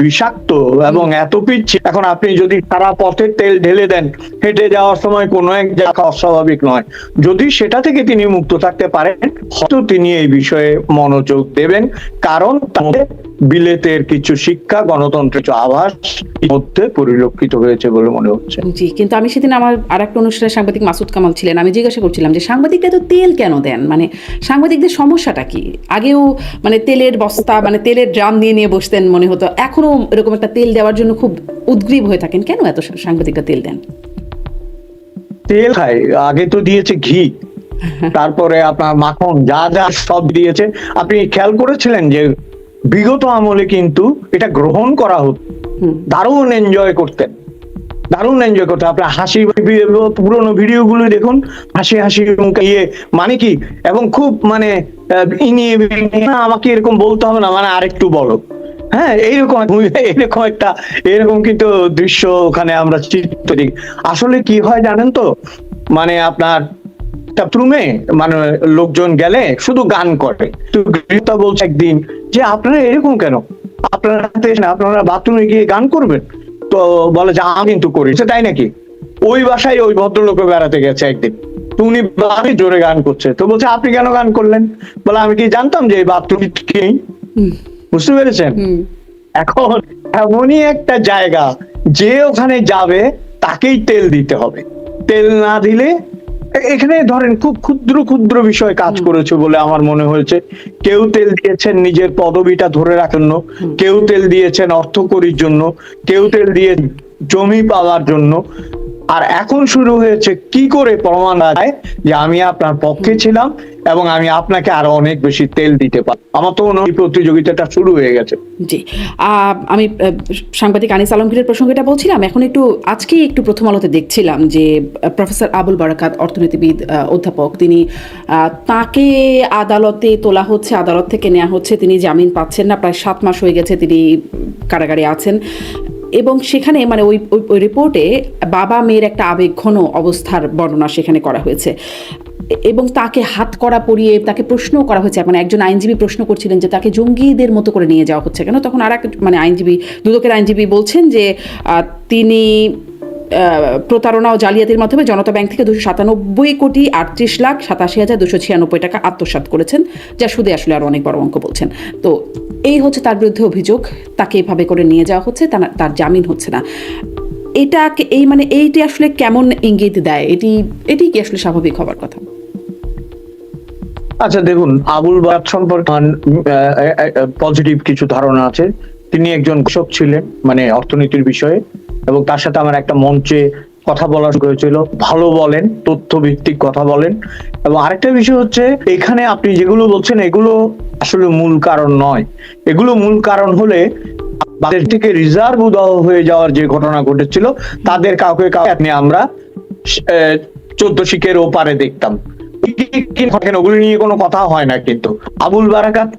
বিষাক্ত এবং এত পিচ্ছি, এখন আপনি যদি সারা পথে তেল ঢেলে দেন, হেঁটে যাওয়ার সময় কোনো এক জায়গা অস্বাভাবিক নয়, যদি সেটা থেকে তিনি মুক্ত থাকতে পারেন, হয়তো তিনি এই বিষয়ে মনোযোগ দেবেন, কারণ তাদের বিলেতের কিছু শিক্ষা, গণতন্ত্রের আভাস মধ্যে পরিলক্ষিত হয়েছে বলে মনে হচ্ছে। জি, কিন্তু আমি সেদিন আমার আর একটা অনুষ্ঠানে সাংবাদিক মাসুদ কামাল ছিলেন, আমি জিজ্ঞাসা করছিলাম যে সাংবাদিকরা তো তেল কেন দেন, মানে সাংবাদিকদের সমস্যাটা কি? আগেও মানে তেলের বস্তা, মানে তেলের ড্রাম নিয়ে নিয়ে বসতেন মনে হতো, এখনো এরকম একটা তেল দেওয়ার জন্য খুব উদ্গ্রীব হয়ে থাকেন, কেন এত সাংবাদিকরা তেল দেন? তেল খায়, আগে তো দিয়েছে ঘি, তারপরে আপনার মাখন, যা যা সব দিয়েছে। আপনি খেয়াল করেছিলেন যে বিগত আমলে কিন্তু এটা গ্রহণ করা হতো, দারুণ এনজয় করতেন, দারুণ এনজয় করতে। আপনার হাসি, পুরোনো ভিডিও গুলো দেখুন, হাসি হাসি মুখে ইয়ে, মানে কি, এবং খুব মানে আমাকে এরকম বলতে হবে না, মানে আরেকটু বলো, হ্যাঁ, এরকম কিন্তু দৃশ্য ওখানে আমরা চিত্র দিই। আসলে কি হয় জানেন তো, মানে আপনার বাথরুমে মানে লোকজন গেলে শুধু গান করে। তো গৃহীতা বলছে একদিন যে আপনারা এরকম কেন, আপনারা বাথরুমে গিয়ে গান করবেন? তো বলে যে আমি কিন্তু করি। তাই নাকি? ওই বাসায় ওই ভদ্রলোকে বেড়াতে গেছে একদিন, তো উনি বাড়ি জোরে গান করছে, তো বলছে আপনি কেন গান করলেন? বলে আমি কি জানতাম যে বাথরুম কি? বুঝতে পেরেছেন? এখন এমনই একটা জায়গা যে ওখানে যাবে তাকেই তেল দিতে হবে, তেল না দিলে এখানে ধরেন খুব ক্ষুদ্র ক্ষুদ্র বিষয় কাজ করেছে বলে আমার মনে হয়েছে। কেউ তেল দিয়েছেন নিজের পদবিটা ধরে রাখার জন্য, কেউ তেল দিয়েছেন অর্থকরীর জন্য, কেউ তেল দিয়ে জমি পাওয়ার জন্য। আর এখন শুরু হয়েছে কি করে প্রমাণ যায় যে আমি আপনার পক্ষে ছিলাম এবং আমি আপনাকে আরো অনেক বেশি তেল দিতে পারি। আমার তো মনে হয় প্রতিযোগিতাটা শুরু হয়ে গেছে। জি, আমি সাংবাদিক আনিস আলমগীরের প্রসঙ্গটা বলছিলাম। এখন একটু আজকেই একটু প্রথম আলোতে দেখছিলাম যে প্রফেসর আবুল বারাকাত, অর্থনীতিবিদ অধ্যাপক, তিনি তাকে আদালতে তোলা হচ্ছে, আদালত থেকে নেওয়া হচ্ছে, তিনি জামিন পাচ্ছেন না, প্রায় 7 মাস হয়ে গেছে তিনি কারাগারে আছেন। এবং সেখানে মানে ওই রিপোর্টে বাবা মেয়ের একটা আবেগঘন অবস্থার বর্ণনা সেখানে করা হয়েছে এবং তাকে হাত করা পরিয়ে তাকে প্রশ্নও করা হয়েছে। মানে একজন আইনজীবী প্রশ্ন করছিলেন যে তাকে জঙ্গিদের মতো করে নিয়ে যাওয়া হচ্ছে কেন। তখন আর এক মানে আইনজীবী, দুদকের আইনজীবী বলছেন যে তিনি প্রতারণা ও জালিয়াতির মাধ্যমে জনতা ব্যাংক থেকে 297,38,87,296 টাকা আত্মসাৎ করেছেন, যা সুদে আসলে আরো অনেক বড় অঙ্ক বলছেন। তো এই হচ্ছে তার বিরুদ্ধে অভিযোগ, তাকে এভাবে করে নিয়ে যাওয়া হচ্ছে, তার জামিন হচ্ছে না। এটাকে মানে এইটি আসলে কেমন ইঙ্গিত দেয়? এটি কি আসলে স্বাভাবিক হবার কথা? আচ্ছা দেখুন, আবুল বারাক সম্পর্কে পজিটিভ কিছু ধারণা আছে। তিনি একজন কৃষক ছিলেন মানে অর্থনীতির বিষয়ে, এবং তার সাথে আমার একটা মঞ্চে কথা বলা হয়েছিল। ভালো বলেন, তথ্য ভিত্তিক কথা বলেন। এবং আরেকটা বিষয় হচ্ছে, এখানে আপনি যেগুলো বলছেন এগুলো আসলে মূল কারণ নয়। এগুলো মূল কারণ হলে বাংলাদেশ থেকে রিজার্ভ উধাও হয়ে যাওয়ার যে ঘটনা ঘটেছিল, তাদের কাউকে আমরা 14 শিকের ওপারে দেখতাম। ওগুলি নিয়ে কোনো কথা হয় না। কিন্তু আবুল বারাকাত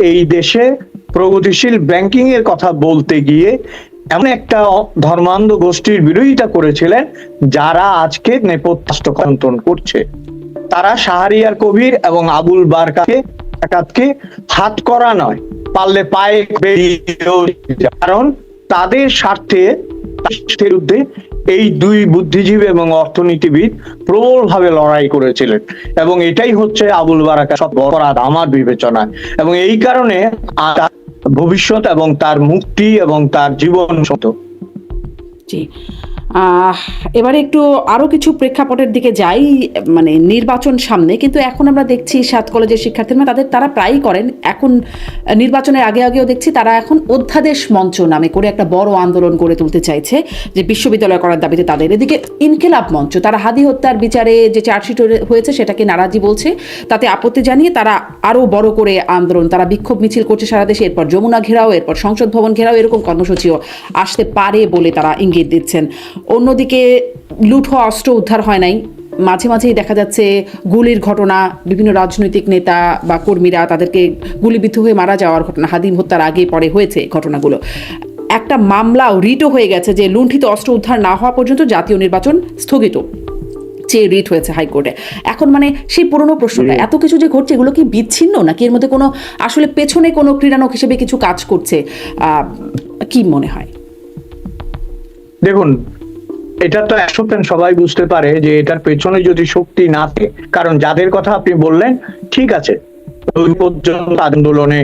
এই দেশে প্রগতিশীল ব্যাংকিং এর কথা বলতে গিয়ে এমন একটা ধর্মান্ধ গোষ্ঠীর বিরোধিতা করেছিলেন যারা আজকে নেপথ্য নিয়ন্ত্রণ করছে। তারা শাহরিয়ার কবির এবং আবুল বারাকাতকে হাত করা নয়, পারলে পায়ে, কারণ তাদের স্বার্থে বিরুদ্ধে এই দুই বুদ্ধিজীবী এবং অর্থনীতিবিদ প্রবলভাবে লড়াই করেছিলেন। এবং এটাই হচ্ছে আবুল বারাকাত সব অপরাধ আমার বিবেচনায়। এবং এই কারণে ভবিষ্যৎ এবং তার মুক্তি এবং তার জীবন সত্য। জি, এবারে একটু আরো কিছু প্রেক্ষাপটের দিকে যাই। মানে নির্বাচন সামনে, কিন্তু এখন আমরা দেখছি 7 কলেজের শিক্ষার্থীরা তারা প্রায়ই করেন, এখন নির্বাচনের আগেও দেখছি তারা এখন অধ্যাদেশ মঞ্চ নামে করে একটা বড় আন্দোলন গড়ে তুলতে চাইছে যে বিশ্ববিদ্যালয় করার দাবিতে তাদের। এদিকে ইনকিলাব মঞ্চ, তারা হাদি হত্যার বিচারে যে চার্জশিট হয়েছে সেটাকে নারাজি বলছে, তাতে আপত্তি জানিয়ে তারা আরো বড় করে আন্দোলন, তারা বিক্ষোভ মিছিল করছে সারা দেশে। এরপর যমুনা ঘেরাও, এরপর সংসদ ভবন ঘেরাও, এরকম কর্মসূচিও আসতে পারে বলে তারা ইঙ্গিত দিচ্ছেন। অন্যদিকে লুট হওয়া অস্ত্র উদ্ধার হয় নাই, মাঝে মাঝেই দেখা যাচ্ছে গুলির ঘটনা, বিভিন্ন রাজনৈতিক নেতা বা কর্মীরা তাদেরকে গুলিবিদ্ধ হয়ে মারা যাওয়ার ঘটনা হাদি হত্যার আগে পরে হয়েছে ঘটনাগুলো। একটা মামলাও রিটও হয়ে গেছে যে লুণ্ঠিত অস্ত্র উদ্ধার না হওয়া পর্যন্ত জাতীয় নির্বাচন স্থগিত চেয়ে রিট হয়েছে হাইকোর্টে। এখন মানে সেই পুরনো প্রশ্নটা, এত কিছু যে ঘটছে এগুলো কি বিচ্ছিন্ন নাকি এর মধ্যে কোনো আসলে পেছনে কোনো ক্রীড়ানক হিসেবে কিছু কাজ করছে? কি মনে হয়? দেখুন, এটা তো 100% সবাই বুঝতে পারে যে এটার পেছনে যদি শক্তি না থাকে, কারণ যাদের কথা আপনি বললেন ঠিক আছে, ওই পর্যন্ত আন্দোলনে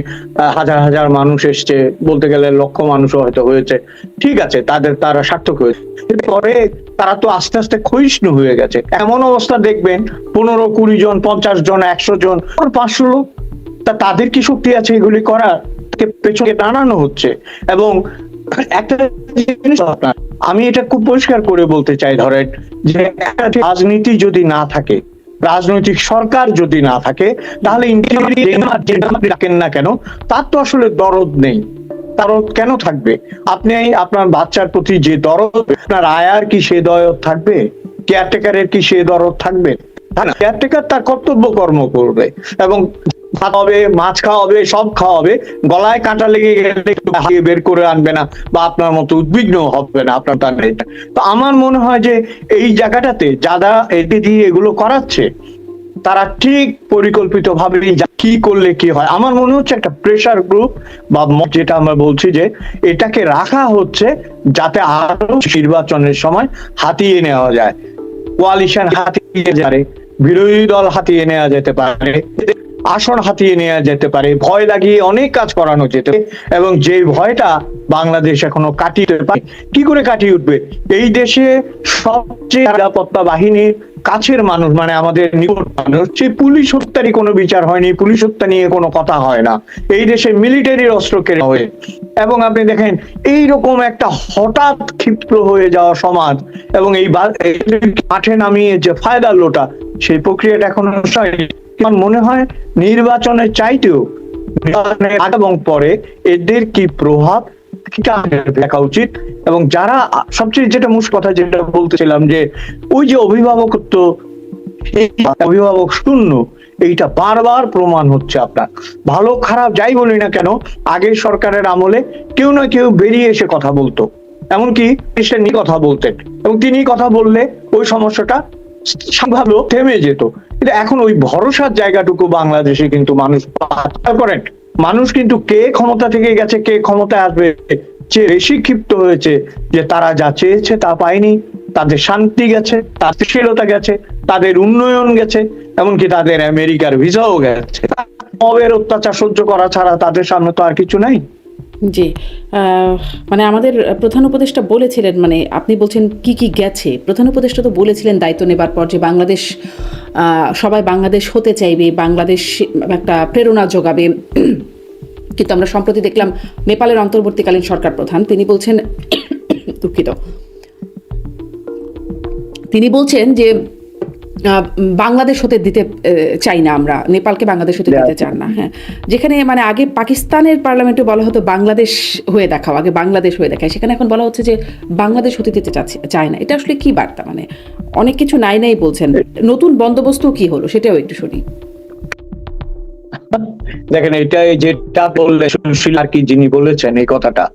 হাজার হাজার মানুষ এসছে, বলতে গেলে লক্ষ মানুষও হয়তো হয়েছে, ঠিক আছে, তারা সার্থক হয়েছে। পরে তারা তো আস্তে আস্তে ক্ষয়িষ্ণু হয়ে গেছে। এমন অবস্থা দেখবেন 15-20 জন, 50 জন, 100 জন, 500 লোক, তাদের কি শক্তি আছে এগুলি করার? পেছনে টানানো হচ্ছে। এবং একটা জিনিস আপনার, আমি এটা খুব পরিষ্কার করে বলতে চাই, ধরেন যে রাজনীতি যদি না থাকে, রাজনৈতিক সরকার যদি না থাকে, তাহলে রাখেন না কেন, তার তো আসলে দরদ নেই। দরদ কেন থাকবে? আপনি আপনার বাচ্চার প্রতি যে দরদ, আপনার আয়ার কি সে দরদ থাকবে? কেয়ারটেকারের কি সে দরদ থাকবে? কেয়ারটেকার তার কর্তব্য কর্ম করবে। এবং ভাত হবে, মাছ খাওয়া হবে, সব খাওয়া হবে, গলায় কাঁটা লেগে গেলে একটু হারিয়ে বের করে আনবে না, বা আপনার মতো উদ্বিগ্ন হবে না আপনার তার এটা। তো আমার মনে হয় যে এই জায়গাটাতে যারা এটি দিয়ে এগুলো করাচ্ছে তারা ঠিক পরিকল্পিত ভাবে কি করলে কি হয়, আমার মনে হচ্ছে একটা প্রেসার গ্রুপ বা যেটা আমরা বলছি যে এটাকে রাখা হচ্ছে যাতে আরো নির্বাচনের সময় হাতিয়ে নেওয়া যায়, কোয়ালিশন হাতিয়ে যায়, বিরোধী দল হাতিয়ে নেওয়া যেতে পারে, আসন হাতিয়ে নেওয়া যেতে পারে, ভয় লাগিয়ে অনেক কাজ করানো যেতে পারে। এবং যে ভয়টা বাংলাদেশ এখনো কাটিয়ে পারে, কি করে কাটিয়ে উঠবে? এই দেশে সবচেয়ে নিরাপত্তা বাহিনীর কাছের মানুষ, মানে আমাদের নিকট মানুষ, সেই পুলিশ হত্যারই কোনো বিচার হয়নি, পুলিশ হত্যা নিয়ে কোনো কথা হয় না, এই দেশে মিলিটারির অস্ত্র কেনা হয়ে। এবং আপনি দেখেন এইরকম একটা হঠাৎ ক্ষিপ্র হয়ে যাওয়া সমাজ এবং এই মাঠে নামিয়ে যে ফায়দা লোটা, সেই প্রক্রিয়াটা এখনো আমার মনে হয় নির্বাচনের চাইতেও নির্বাচনের আগে এবং পরে এদের কি প্রভাব দেখা উচিত। এবং যারা সবচেয়ে যেটা মূল কথা যেটা বলতেছিলাম যে ওই যে অভিভাবকত্ব, অভিভাবক শূন্য, এইটা বারবার প্রমাণ হচ্ছে। আপনার ভালো খারাপ যাই বলি না কেন, আগের সরকারের আমলে কেউ না কেউ বেরিয়ে এসে কথা বলতো, এমনকি এসে নিয়ে কথা বলতেন, এবং তিনি কথা বললে ওই সমস্যাটা ভালো থেমে যেত। কিন্তু এখন ওই ভরসার জায়গাটুকু বাংলাদেশে কিন্তু মানুষ করেন, মানুষ কিন্তু কে ক্ষমতা থেকে গেছে, কে ক্ষমতায় আসবে চেয়ে বেশি ক্ষিপ্ত হয়েছে যে তারা যা চেয়েছে তা পায়নি, তাদের শান্তি গেছে, তাদের স্থিরতা গেছে, তাদের উন্নয়ন গেছে, এমনকি তাদের আমেরিকার ভিসাও গেছে। মবের অত্যাচার সহ্য করা ছাড়া তাদের সামনে তো আর কিছু নাই। জি, মানে আমাদের প্রধান উপদেষ্টা বলেছিলেন, মানে আপনি বলছেন কি কি গেছে, প্রধান উপদেষ্টা তো বলেছিলেন দায়িত্ব নেবার পর যে বাংলাদেশ, সবাই বাংলাদেশ হতে চাইবে, বাংলাদেশ একটা প্রেরণা যোগাবে। কিন্তু আমরা সম্প্রতি দেখলাম নেপালের অন্তর্বর্তীকালীন সরকার প্রধান তিনি বলছেন, দুঃখিত, তিনি বলছেন যে বাংলাদেশ হতে দিতে চাই না, আমরা নেপালকে বাংলাদেশ হতে দিতে চান না। হ্যাঁ, যেখানে মানে আগে পাকিস্তানের পার্লামেন্টে বলা হতো বাংলাদেশ হয়ে দেখাও, আগে বাংলাদেশ হয়ে দেখায়, সেখানে এখন বলা হচ্ছে যে বাংলাদেশ হতে দিতে চায় না। এটা আসলে কি বার্তা? মানে অনেক কিছু নাই নাই বলছেন, নতুন বন্দোবস্ত কি হলো সেটাও একটু শুনি। দেখেন, এটা যেটা বললে সুশীল আর কি যিনি বলেছেন এই কথাটা,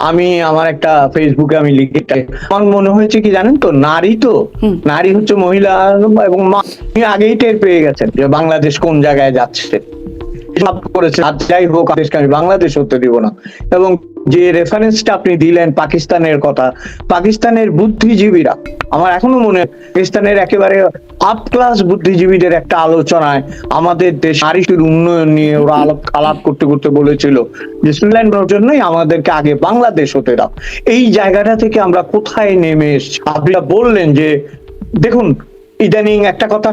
আমি আমার একটা ফেসবুকে আমি লিখে, আমার মনে হয়েছে কি জানেন তো, নারী হচ্ছে মহিলা এবং আগেই টের পেয়ে গেছেন যে বাংলাদেশ কোন জায়গায় যাচ্ছে, করেছে যাই হোক দেশকে আমি বাংলাদেশ হতে দিব না। এবং যে রেফারেন্সটা আপনি দিলেন পাকিস্তানের কথা, পাকিস্তানের বুদ্ধিজীবীরা, আমার এখনো মনে হয় পাকিস্তানের একেবারে আপ ক্লাস বুদ্ধিজীবীদের একটা আলোচনায় আমাদের দেশ নারীর উন্নয়ন নিয়ে ওরা আলাপ করতে করতে বলেছিল যে সুইজারল্যান্ডের জন্যই আমাদেরকে আগে বাংলাদেশ হতে দাও। এই জায়গাটা থেকে আমরা কোথায় নেমে এসেছি? আপনি বললেন যে দেখুন ইদানিং একটা কথা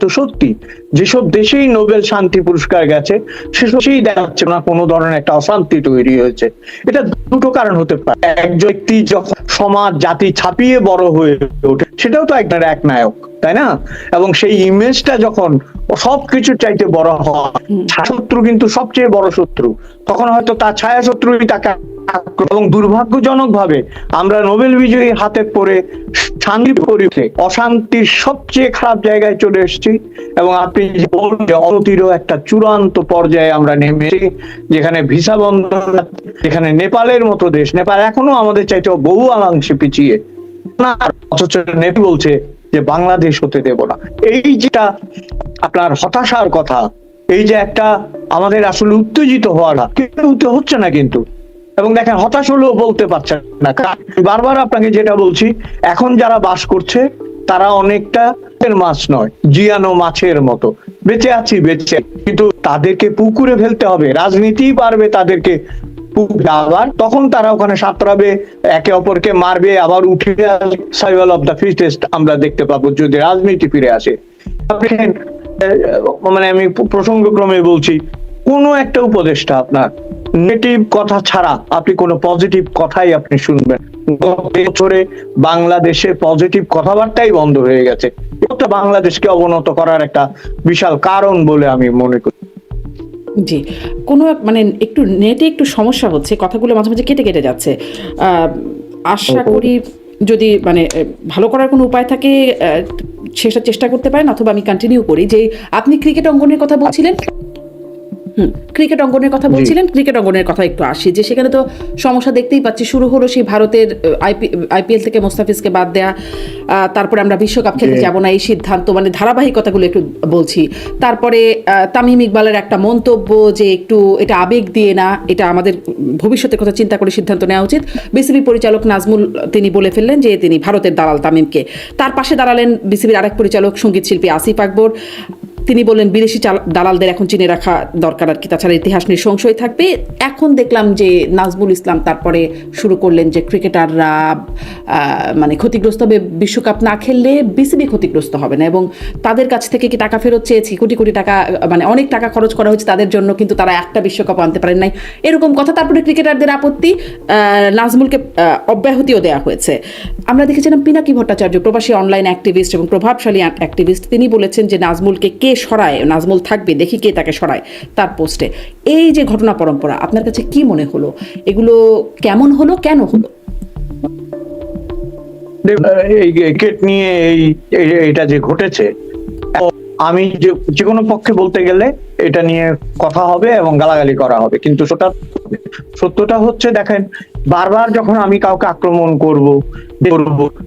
তো সত্যি, যেসব দেশেই নোবেল শান্তি পুরস্কার গেছে সেসবই দেখাচ্ছে না কোনো ধরনের একটা অশান্তি তৈরি হয়েছে। এটা দুটো কারণ হতে পারে, এক ব্যক্তি যখন সমাজ জাতি ছাপিয়ে বড় হয়ে ওঠে সেটাও তো একটার এক নায়ক, তাই না? এবং সেই ইমেজটা যখন সবকিছুর চাইতে বড় হয়, শত্রু কিন্তু সবচেয়ে বড় শত্রু, তখন হয়তো তার ছায়া শত্রুই তাকে। এবং দুর্ভাগ্যজনক ভাবে আমরা নোবেল বিজয়ীর হাতে পড়ে শান্তি পরিবেশে অশান্তির সবচেয়ে খারাপ জায়গায় চলে এসেছি। এবং আপনি বললেন অনতিরও একটা চূড়ান্ত পর্যায়ে আমরা নেমেছি, যেখানে ভিসা বন্ধ, যেখানে নেপালের মতো দেশ, নেপাল এখনো আমাদের চাইতেও বহু অংশে পিছিয়ে, অথচ নেপাল বলছে যে বাংলাদেশ হতে দেব না। এই যেটা আপনার হতাশার কথা, এই যে একটা আমাদের আসলে উত্তেজিত হওয়াটা কিন্তু হচ্ছে না কিন্তু, এবং দেখেন হতাশ হলেও বলতে পারছেন না। বারবার আপনাকে যেটা বলছি, এখন যারা বাস করছে তারা অনেকটা মাছ নয়, জিয়ানো মাছের মতো বেঁচে আছি, কিন্তু তাদেরকে পুকুরে ফেলতে হবে, রাজনীতি পারবে তাদেরকে আবার, তখন তারা ওখানে সাঁতরাবে, একে অপরকে মারবে, আবার উঠে সার্ভাইভাল অফ দ্য ফিটেস্ট আমরা দেখতে পাবো যদি রাজনীতি ফিরে আসে। মানে আমি প্রসঙ্গক্রমে বলছি, কোনো একটা উপদেষ্টা আপনার নেগেটিভ কথা ছাড়া আপনি কোনো পজিটিভ কথাই আপনি শুনবেন। বছরে বাংলাদেশে পজিটিভ কথাবার্তাই বন্ধ হয়ে গেছে, এটা বাংলাদেশকে অবনত করার একটা বিশাল কারণ বলে আমি মনে করি। জি, কোনো মানে একটু নেটে একটু সমস্যা হচ্ছে, কথাগুলো মাঝে মাঝে কেটে কেটে যাচ্ছে। আশা করি যদি মানে ভালো করার কোনো উপায় থাকে শেষের চেষ্টা করতে পারেন, অথবা আমি কন্টিনিউ করি যে আপনি ক্রিকেট অঙ্গনের কথা বলছিলেন। ক্রিকেট অঙ্গনের কথা বলছিলেন, ক্রিকেট অঙ্গনের কথা একটু আসি, যে সেখানে তো সমস্যা দেখতেই পাচ্ছি। শুরু হলো সেই ভারতের আইপিএল থেকে মোস্তাফিজকে বাদ দেয়া, তারপরে আমরা বিশ্বকাপ খেলতে যাব না এই সিদ্ধান্ত, মানে ধারাবাহিকতাগুলো একটু বলছি। তারপরে তামিম ইকবালের একটা মন্তব্য যে একটু এটা আবেগ দিয়ে না, এটা আমাদের ভবিষ্যতের কথা চিন্তা করে সিদ্ধান্ত নেওয়া উচিত। বিসিবি পরিচালক নাজমুল তিনি বলে ফেললেন যে তিনি ভারতের দালাল তামিমকে। তার পাশে দাঁড়ালেন বিসিবির আরেক পরিচালক সঙ্গীত শিল্পী আসিফ আকবর, তিনি বললেন বিদেশি দালালদের এখন চিনে রাখা দরকার আর কি, তাছাড়া ইতিহাস নিয়ে সংশয় থাকবে। এখন দেখলাম যে নাজমুল ইসলাম তারপরে শুরু করলেন যে ক্রিকেটাররা মানে ক্ষতিগ্রস্ত হবে, বিশ্বকাপ না খেললে বিসিবি ক্ষতিগ্রস্ত হবে না, এবং তাদের কাছ থেকে কি টাকা ফেরত চেয়েছি, কোটি কোটি টাকা, মানে অনেক টাকা খরচ করা হয়েছে তাদের জন্য, কিন্তু তারা একটা বিশ্বকাপ আনতে পারেন নাই, এরকম কথা। তারপরে ক্রিকেটারদের আপত্তি, নাজমুলকে অব্যাহতিও দেওয়া হয়েছে। আমরা দেখেছিলাম পিনাকি ভট্টাচার্য, প্রবাসী অনলাইন অ্যাক্টিভিস্ট এবং প্রভাবশালী অ্যাক্টিভিস্ট, তিনি বলেছেন যে নাজমুলকে কে সরায়, নাজমুল থাকবে দেখি কে তাকে সরায় তার পোস্টে। এই যে ঘটনা পরম্পরা, আপনার কাছে কি মনে হলো, এগুলো কেমন হলো, কেন হলো? এই ক্রিকেট নিয়ে এইটা যে ঘটেছে, আমি যে কোনো পক্ষে বলতে গেলে এটা নিয়ে কথা হবে এবং গালাগালি করা হবে, কিন্তু সত্যটা হচ্ছে, দেখেন, বারবার যখন আমি কাউকে আক্রমণ করব,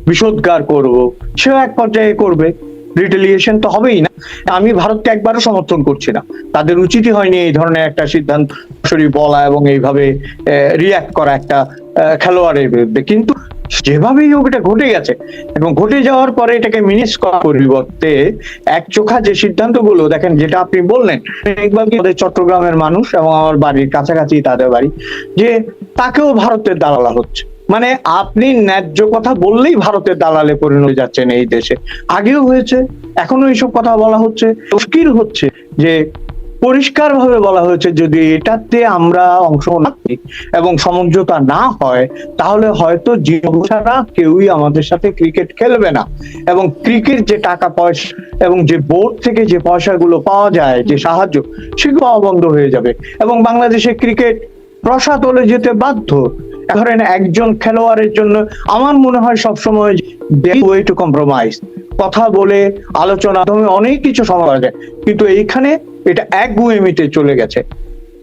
বিষোদ্গার করব, সেও এক পর্যায়ে করবে, রিটেলিয়েশন তো হবেই না। আমি ভারতকে একবারও সমর্থন করছি না, তাদের উচিতই হয়নি এই ধরনের একটা সিদ্ধান্ত বলা এবং এইভাবে রিয়াক্ট করা একটা খেলোয়াড়ের বিরুদ্ধে। কিন্তু যেভাবেই হোক এটা ঘটে গেছে, এবং ঘটে যাওয়ার পরে এটাকে মিনিস করার পরিবর্তে একচোখা যে সিদ্ধান্তগুলো, দেখেন যেটা আপনি বললেন, আমাদের চট্টগ্রামের মানুষ এবং আমার বাড়ির কাছাকাছি তাদের বাড়ি, যে তাকেও ভারতের দালালা হচ্ছে। মানে আপনি ন্যায্য কথা বললেই ভারতের দালালে পরিণত যাচ্ছেন এই দেশে, আগেও হয়েছে, এখনো এইসব কথা বলা হচ্ছে। মুশকিল হচ্ছে যে পরিষ্কার ভাবে বলা হয়েছে যদি এটাতে আমরা অংশ না নিই এবং সমঝোতা না হয়, তাহলে হয়তো জীবন ছাড়া কেউই আমাদের সাথে ক্রিকেট খেলবে না, এবং ক্রিকেট যে টাকা পয়সা এবং যে বোর্ড থেকে যে পয়সাগুলো পাওয়া যায়, যে সাহায্য, সেগুলো পাওয়া বন্ধ হয়ে যাবে, এবং বাংলাদেশে ক্রিকেট রসাতলে যেতে বাধ্য। ধরেন একজন খেলোয়াড়ের জন্য আমার মনে হয় সবসময় ওয়ে টু কম্প্রোমাইজ, কথা বলে আলোচনা অনেক কিছু সমাধান যায়, কিন্তু এইখানে এটা একগুঁয়েমিতে চলে গেছে।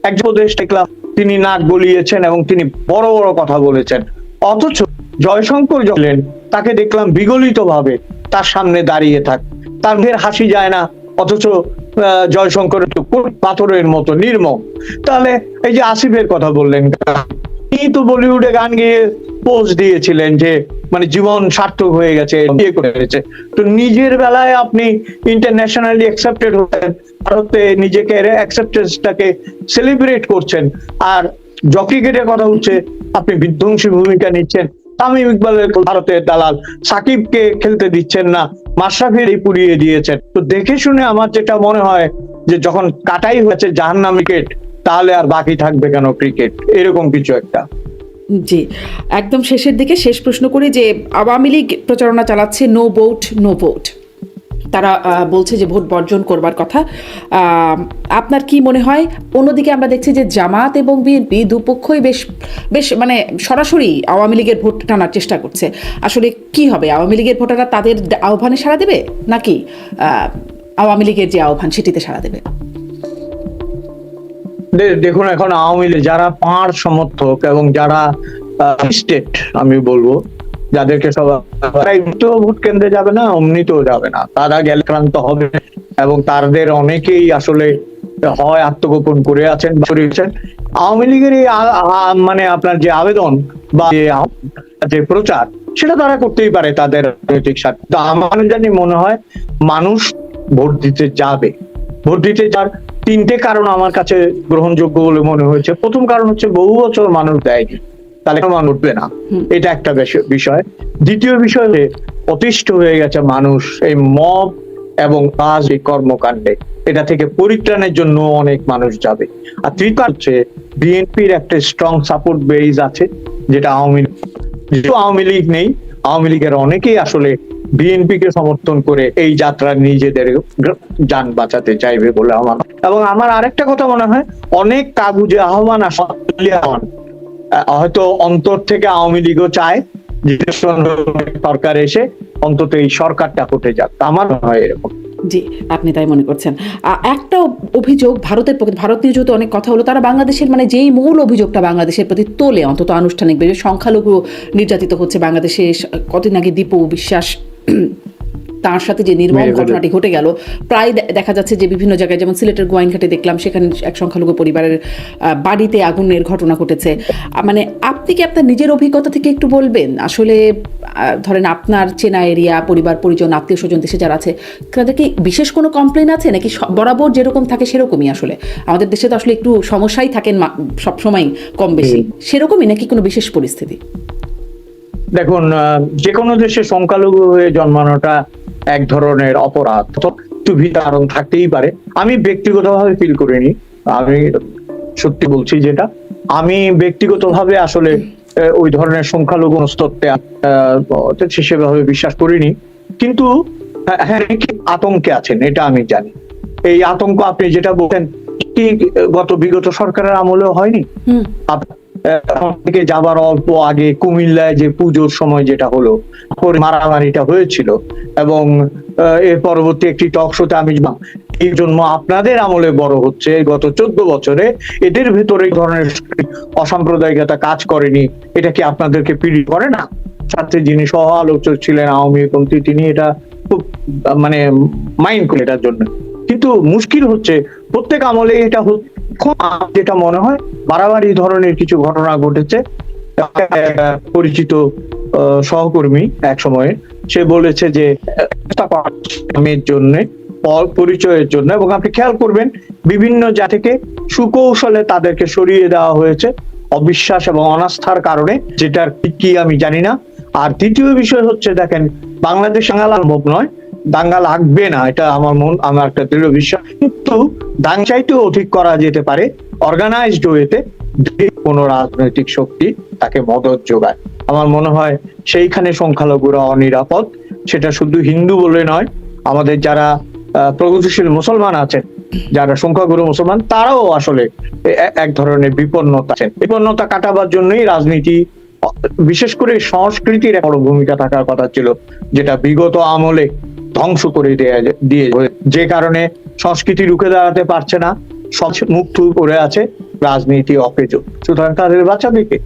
একজন উপদেশ দেখলাম তিনি নাক গলিয়েছেন এবং তিনি বড় বড় কথা বলেছেন, অথচ জয়শঙ্কর যখন তাকে দেখলাম বিগলিত ভাবে তার সামনে দাঁড়িয়ে থাক, তার মুখের হাসি যায় না, অথচ জয়শঙ্কর পাথরের মতো নির্মম। তাহলে এই যে আসিফের কথা বললেন, তিনি তো বলিউডে গান গিয়ে পোজ দিয়েছিলেন যে মানে জীবন সার্থক হয়ে গেছে, বিয়ে করেছে। তো নিজের বেলায় আপনি ইন্টারন্যাশনালি অ্যাকসেপ্টেড হচ্ছেন, ভারতে নিজেকে অ্যাকসেপ্টেন্সটাকে সেলিব্রেট করছেন, আর ক্রিকেটের কথা হচ্ছে আপনি বিধ্বংসী ভূমিকা নিচ্ছেন। তামিম ইকবালের ভারতের দালাল, সাকিবকে খেলতে দিচ্ছেন না, মাশরাফির পুড়িয়ে দিয়েছেন। তো দেখে শুনে আমার যেটা মনে হয় যে যখন কাটাই হয়েছে জাহান্নাম ক্রিকেট, তাহলে আর বাকি থাকবে কেন ক্রিকেট, এরকম কিছু একটা। জি, একদম শেষের দিকে শেষ প্রশ্ন করি যে আওয়ামী লীগ প্রচারণা চালাচ্ছে নো ভোট নো ভোট, তারা বলছে যে ভোট বর্জন করবার কথা। আপনার কি মনে হয়? অন্যদিকে আমরা দেখছি যে জামাত এবং বিএনপি দুপক্ষই বেশ বেশ মানে সরাসরি আওয়ামী লীগের ভোট টানার চেষ্টা করছে। আসলে কি হবে, আওয়ামী লীগের ভোটাররা তাদের আহ্বানে সাড়া দেবে, নাকি আওয়ামী লীগের যে আহ্বান সেটিতে সাড়া দেবে? দেখুন, এখন আওয়ামী লীগ যারা পাঁড় সমর্থক এবং যারা স্টেট, আমি বলবো যাদেরকে সবাই ভোট কেন্দ্রে যাবে না, অমনিতেও যাবে না, তারা গেলক্রান্ত হবে, এবং তাদের অনেকেই আসলে হয় আত্মগোপন করে আছেন। আওয়ামী লীগের এই মানে আপনার যে আবেদন বা যে প্রচার, সেটা তারা করতেই পারে তাদের রাজনৈতিক স্বার্থ। আমার জানি মনে হয় মানুষ ভোট দিতে যাবে। ভোট দিতে যার তিনটে কারণ আমার কাছে গ্রহণযোগ্য বলে মনে হয়েছে। প্রথম কারণ হচ্ছে বহু বছর মানুষ দেয়নি, তাহলে মানুষ উঠবে না, এটা একটা বিষয়। দ্বিতীয় বিষয়, অতিষ্ঠ হয়ে গেছে মানুষ এই মব এবং রাজনৈতিক কর্মকাণ্ডে, এটা থেকে পরিত্রাণের জন্য অনেক মানুষ যাবে। আর তৃতীয় হচ্ছে বিএনপির একটা স্ট্রং সাপোর্ট বেস আছে, যেটা আওয়ামী লীগ নেই। আওয়ামী লীগের অনেকেই আসলে বিএনপি কে সমর্থন করে এই যাত্রা নিজেদের যান বাঁচাতে চাইবে বলে আমার। এবং আমার আরেকটা কথা মনে হয়, অনেক কাগুজে আহ্বান হয়তো অন্তর থেকে আওয়ামী লীগও চায় সরকার এসে অন্তত এই সরকারটা হতে যাক, আমার মনে হয় এরকম। জি, আপনি তাই মনে করছেন। একটা অভিযোগ ভারতের প্রতি, ভারত নিয়ে যেহেতু অনেক কথা হলো, তারা বাংলাদেশের মানে যেই মূল অভিযোগটা বাংলাদেশের প্রতি তোলে অন্তত আনুষ্ঠানিকভাবে, সংখ্যালঘু নির্যাতিত হচ্ছে বাংলাদেশে। কদিন আগে দীপু বিশ্বাস তার সাথে যে নির্মম ঘটনাটি ঘটে গেল, প্রায় দেখা যাচ্ছে যে বিভিন্ন জায়গায়, যেমন সিলেটের গোয়াইনঘাটে দেখলাম, সেখানে এক সংখ্যালঘু পরিবারের বাড়িতে আগুনের ঘটনা ঘটেছে। মানে আপনি কি আপনার নিজের অভিজ্ঞতা থেকে একটু বলবেন, আসলে ধরেন আপনার চেনা এরিয়া, পরিবার পরিজন, আত্মীয় স্বজন দেশে যারা আছে, তাদের কি বিশেষ কোনো কমপ্লেন আছে, নাকি বরাবর যেরকম থাকে সেরকমই? আসলে আমাদের দেশে তো আসলে একটু সমস্যাই থাকেন সবসময় কম বেশি, সেরকমই নাকি কোনো বিশেষ পরিস্থিতি? দেখুন, যে কোনো দেশে সংখ্যালঘু হয়ে জন্মানোটা এক ধরনের অপরাধ, একটু ভীতির থাকতেই পারে। আমি ব্যক্তিগতভাবে ফিল করিনি, আমি সত্যি বলছি যেটা, আমি ব্যক্তিগতভাবে আসলে ওই ধরনের সংখ্যালঘু তত্ত্বে সেভাবে বিশ্বাস করিনি। কিন্তু হ্যাঁ, আতঙ্কে আছেন এটা আমি জানি। এই আতঙ্ক আপনি যেটা বলছেন কি বিগত সরকারের আমলেও হয়নি? থেকে যাবার অল্প আগে কুমিল্লায় যে পুজোর সময় যেটা হলো, মারামারিটা হয়েছিল, এবং এর পরবর্তী একটি টক শোতে আমি এই জন্য আপনাদের আমলে বড় হচ্ছে গত 14 বছরে এদের ভেতরে এই ধরনের অসাম্প্রদায়িকতা কাজ করেনি, এটা কি আপনাদেরকে পীড়িত করে না? সাথে যিনি সহ আলোচক ছিলেন আওয়ামী পন্থী, তিনি এটা খুব মানে মাইন্ড করে এটার জন্য। কিন্তু মুশকিল হচ্ছে প্রত্যেক আমলে এটা যেটা মনে হয় বাড়াবাড়ি ধরনের কিছু ঘটনা ঘটেছে। পরিচিত সহকর্মী এক সময়ে সে বলেছে যে জন্য পরিচয়ের জন্য, এবং আপনি খেয়াল করবেন বিভিন্ন জায়গা থেকে সুকৌশলে তাদেরকে সরিয়ে দেওয়া হয়েছে অবিশ্বাস এবং অনাস্থার কারণে, যেটার কি আমি জানি না। আর দ্বিতীয় বিষয় হচ্ছে, দেখেন, বাংলাদেশ দাঙ্গা সম্ভব নয়, দাঙ্গা লাগবে না, এটা আমার একটা দৃঢ় বিশ্বাস। কিন্তু দাঙ্গা চাইতেও অধিক করা যেতে পারে অর্গানাইজড ওয়েতে, কোন রাজনৈতিক শক্তি তাকে মদত যোগায়। আমার মনে হয় সেইখানে সংখ্যালঘুরা অনিরাপদ। সেটা শুধু হিন্দু বলে নয়, আমাদের যারা প্রগতিশীল মুসলমান আছেন, যারা সংখ্যাগুরু মুসলমান, তারাও আসলে এক ধরনের বিপন্নতা আছেন। বিপন্নতা কাটাবার জন্যই রাজনীতি, বিশেষ করে সংস্কৃতির বড় ভূমিকা থাকার কথা ছিল, যেটা বিগত আমলে ধ্বংস করে দিয়ে, যে কারণে সংস্কৃতি রুখে দাঁড়াতে পারছে না, সব মুখ করে আছে, রাজনীতি অকেজো। সুতরাং তাদের বাঁচা দিকে